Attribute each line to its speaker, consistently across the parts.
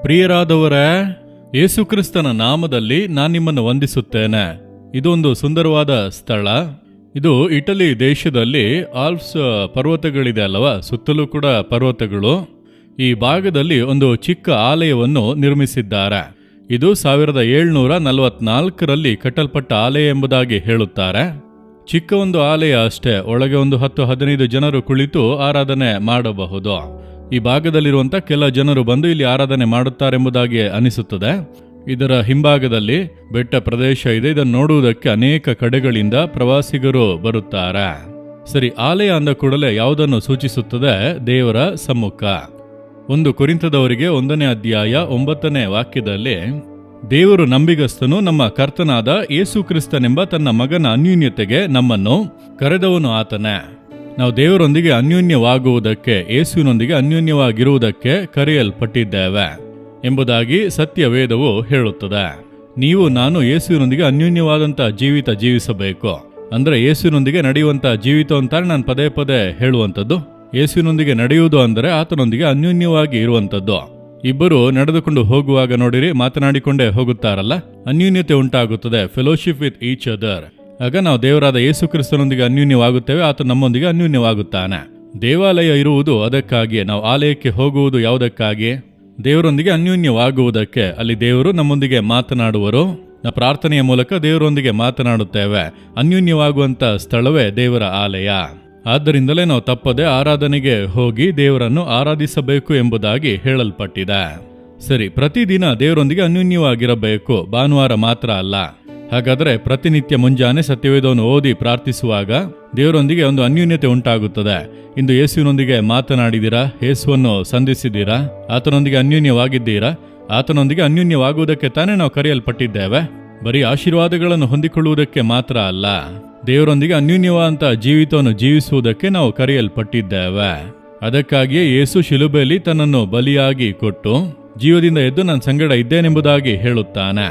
Speaker 1: ಪ್ರಿಯರಾದವರೇ, ಯೇಸುಕ್ರಿಸ್ತನ ನಾಮದಲ್ಲಿ ನಾನು ನಿಮ್ಮನ್ನು ವಂದಿಸುತ್ತೇನೆ. ಇದೊಂದು ಸುಂದರವಾದ ಸ್ಥಳ. ಇದು ಇಟಲಿ ದೇಶದಲ್ಲಿ ಆಲ್ಪ್ಸ್ ಪರ್ವತಗಳಿದೆ ಅಲ್ಲವಾ, ಸುತ್ತಲೂ ಕೂಡ ಪರ್ವತಗಳು. ಈ ಭಾಗದಲ್ಲಿ ಒಂದು ಚಿಕ್ಕ ಆಲಯವನ್ನು ನಿರ್ಮಿಸಿದ್ದಾರೆ. ಇದು 1744ರಲ್ಲಿ ಕಟ್ಟಲ್ಪಟ್ಟ ಆಲಯ ಎಂಬುದಾಗಿ ಹೇಳುತ್ತಾರೆ. ಚಿಕ್ಕ ಒಂದು ಆಲಯ ಅಷ್ಟೇ, ಒಳಗೆ ಒಂದು 10-15 ಜನರು ಕುಳಿತು ಆರಾಧನೆ ಮಾಡಬಹುದು. ಈ ಭಾಗದಲ್ಲಿರುವಂಥ ಕೆಲ ಜನರು ಬಂದು ಇಲ್ಲಿ ಆರಾಧನೆ ಮಾಡುತ್ತಾರೆಂಬುದಾಗಿ ಅನಿಸುತ್ತದೆ. ಇದರ ಹಿಂಭಾಗದಲ್ಲಿ ಬೆಟ್ಟ ಪ್ರದೇಶ ಇದೆ. ಇದನ್ನು ನೋಡುವುದಕ್ಕೆ ಅನೇಕ ಕಡೆಗಳಿಂದ ಪ್ರವಾಸಿಗರು ಬರುತ್ತಾರೆ. ಸರಿ, ಆಲಯ ಅಂದ ಕೂಡಲೇ ಯಾವುದನ್ನು ಸೂಚಿಸುತ್ತದೆ? ದೇವರ ಸಮ್ಮುಖ. 1 ಕೊರಿಂಥದವರಿಗೆ 1ನೇ ಅಧ್ಯಾಯ 9ನೇ ವಾಕ್ಯದಲ್ಲಿ, ದೇವರು ನಂಬಿಗಸ್ತನು, ನಮ್ಮ ಕರ್ತನಾದ ಯೇಸು ಕ್ರಿಸ್ತನೆಂಬ ತನ್ನ ಮಗನ ಅನ್ಯೋನ್ಯತೆಗೆ ನಮ್ಮನ್ನು ಕರೆದವನು ಆತನೇ. ನಾವು ದೇವರೊಂದಿಗೆ ಅನ್ಯೋನ್ಯವಾಗುವುದಕ್ಕೆ, ಯೇಸುವಿನೊಂದಿಗೆ ಅನ್ಯೋನ್ಯವಾಗಿರುವುದಕ್ಕೆ ಕರೆಯಲ್ಪಟ್ಟಿದ್ದೇವೆ ಎಂಬುದಾಗಿ ಸತ್ಯವೇದವು ಹೇಳುತ್ತದೆ. ನೀವು ನಾನು ಯೇಸುವಿನೊಂದಿಗೆ ಅನ್ಯೋನ್ಯವಾದಂಥ ಜೀವಿತ ಜೀವಿಸಬೇಕು. ಅಂದರೆ ಯೇಸುವಿನೊಂದಿಗೆ ನಡೆಯುವಂಥ ಜೀವಿತ ಅಂತಾರೆ ನಾನು ಪದೇ ಪದೇ ಹೇಳುವಂಥದ್ದು. ಯೇಸುವಿನೊಂದಿಗೆ ನಡೆಯುವುದು ಅಂದರೆ ಆತನೊಂದಿಗೆ ಅನ್ಯೋನ್ಯವಾಗಿ ಇರುವಂಥದ್ದು. ಇಬ್ಬರು ನಡೆದುಕೊಂಡು ಹೋಗುವಾಗ ನೋಡಿರಿ, ಮಾತನಾಡಿಕೊಂಡೇ ಹೋಗುತ್ತಾರಲ್ಲ, ಅನ್ಯೋನ್ಯತೆ ಉಂಟಾಗುತ್ತದೆ. Fellowship with each other. ಆಗ ನಾವು ದೇವರಾದ ಯೇಸು ಕ್ರಿಸ್ತನೊಂದಿಗೆ ಅನ್ಯೋನ್ಯವಾಗುತ್ತೇವೆ, ಆತ ನಮ್ಮೊಂದಿಗೆ ಅನ್ಯೋನ್ಯವಾಗುತ್ತಾನೆ. ದೇವಾಲಯ ಇರುವುದು ಅದಕ್ಕಾಗಿಯೇ. ನಾವು ಆಲಯಕ್ಕೆ ಹೋಗುವುದು ಯಾವುದಕ್ಕಾಗಿ? ದೇವರೊಂದಿಗೆ ಅನ್ಯೋನ್ಯವಾಗುವುದಕ್ಕೆ. ಅಲ್ಲಿ ದೇವರು ನಮ್ಮೊಂದಿಗೆ ಮಾತನಾಡುವರು. ನಾವು ಪ್ರಾರ್ಥನೆಯ ಮೂಲಕ ದೇವರೊಂದಿಗೆ ಮಾತನಾಡುತ್ತೇವೆ. ಅನ್ಯೋನ್ಯವಾಗುವಂಥ ಸ್ಥಳವೇ ದೇವರ ಆಲಯ. ಆದ್ದರಿಂದಲೇ ನಾವು ತಪ್ಪದೆ ಆರಾಧನೆಗೆ ಹೋಗಿ ದೇವರನ್ನು ಆರಾಧಿಸಬೇಕು ಎಂಬುದಾಗಿ ಹೇಳಲ್ಪಟ್ಟಿದೆ. ಸರಿ, ಪ್ರತಿದಿನ ದೇವರೊಂದಿಗೆ ಅನ್ಯೋನ್ಯವಾಗಿರಬೇಕು, ಭಾನುವಾರ ಮಾತ್ರ ಅಲ್ಲ. ಹಾಗಾದರೆ ಪ್ರತಿನಿತ್ಯ ಮುಂಜಾನೆ ಸತ್ಯವೇದವನ್ನು ಓದಿ ಪ್ರಾರ್ಥಿಸುವಾಗ ದೇವರೊಂದಿಗೆ ಒಂದು ಅನ್ಯೋನ್ಯತೆ ಉಂಟಾಗುತ್ತದೆ. ಇಂದು ಯೇಸುವಿನೊಂದಿಗೆ ಮಾತನಾಡಿದ್ದೀರಾ? ಯೇಸುವನ್ನು ಸಂಧಿಸಿದ್ದೀರಾ? ಆತನೊಂದಿಗೆ ಅನ್ಯೋನ್ಯವಾಗಿದ್ದೀರಾ? ಆತನೊಂದಿಗೆ ಅನ್ಯೋನ್ಯವಾಗುವುದಕ್ಕೆ ತಾನೇ ನಾವು ಕರೆಯಲ್ಪಟ್ಟಿದ್ದೇವೆ. ಬರೀ ಆಶೀರ್ವಾದಗಳನ್ನು ಹೊಂದಿಕೊಳ್ಳುವುದಕ್ಕೆ ಮಾತ್ರ ಅಲ್ಲ, ದೇವರೊಂದಿಗೆ ಅನ್ಯೋನ್ಯವಾದಂಥ ಜೀವಿತವನ್ನು ಜೀವಿಸುವುದಕ್ಕೆ ನಾವು ಕರೆಯಲ್ಪಟ್ಟಿದ್ದೇವೆ. ಅದಕ್ಕಾಗಿಯೇ ಯೇಸು ಶಿಲುಬೆಯಲ್ಲಿ ತನ್ನನ್ನು ಬಲಿಯಾಗಿ ಕೊಟ್ಟು ಜೀವದಿಂದ ಎದ್ದು ನನ್ನ ಸಂಗಡ ಇದ್ದೇನೆಂಬುದಾಗಿ ಹೇಳುತ್ತಾನೆ.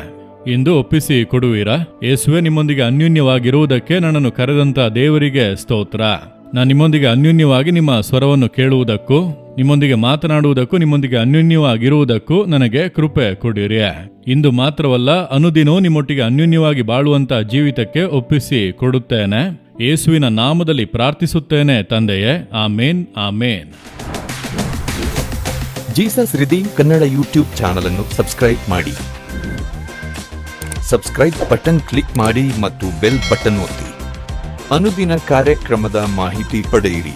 Speaker 1: ಇಂದು ಒಪ್ಪಿಸಿ ಕೊಡುವಿರಾ? ಯೇಸುವೆ ನಿಮ್ಮೊಂದಿಗೆ ಅನ್ಯೋನ್ಯವಾಗಿರುವುದಕ್ಕೆ ನನ್ನನ್ನು ಕರೆದಂಥ ದೇವರಿಗೆ ಸ್ತೋತ್ರ. ನಾನು ನಿಮ್ಮೊಂದಿಗೆ ಅನ್ಯೋನ್ಯವಾಗಿ ನಿಮ್ಮ ಸ್ವರವನ್ನು ಕೇಳುವುದಕ್ಕೂ, ನಿಮ್ಮೊಂದಿಗೆ ಮಾತನಾಡುವುದಕ್ಕೂ, ನಿಮ್ಮೊಂದಿಗೆ ಅನ್ಯೋನ್ಯವಾಗಿರುವುದಕ್ಕೂ ನನಗೆ ಕೃಪೆ ಕೊಡಿರಿ. ಇಂದು ಮಾತ್ರವಲ್ಲ, ಅನುದಿನವೂ ನಿಮ್ಮೊಟ್ಟಿಗೆ ಅನ್ಯೋನ್ಯವಾಗಿ ಬಾಳುವಂಥ ಜೀವಿತಕ್ಕೆ ಒಪ್ಪಿಸಿ ಕೊಡುತ್ತೇನೆ. ಯೇಸುವಿನ ನಾಮದಲ್ಲಿ ಪ್ರಾರ್ಥಿಸುತ್ತೇನೆ ತಂದೆಯೇ. ಆಮೇನ್, ಆಮೇನ್.
Speaker 2: Jesus redeem Kannada YouTube channel ಅನ್ನು ಸಬ್ಸ್ಕ್ರೈಬ್ ಮಾಡಿ. ಸಬ್ಸ್ಕ್ರೈಬ್ ಬಟನ್ ಕ್ಲಿಕ್ ಮಾಡಿ ಮತ್ತು ಬೆಲ್ ಬಟನ್ ಒತ್ತಿ. ಅನುದಿನ ಕಾರ್ಯಕ್ರಮದ ಮಾಹಿತಿ ಪಡೆಯಿರಿ.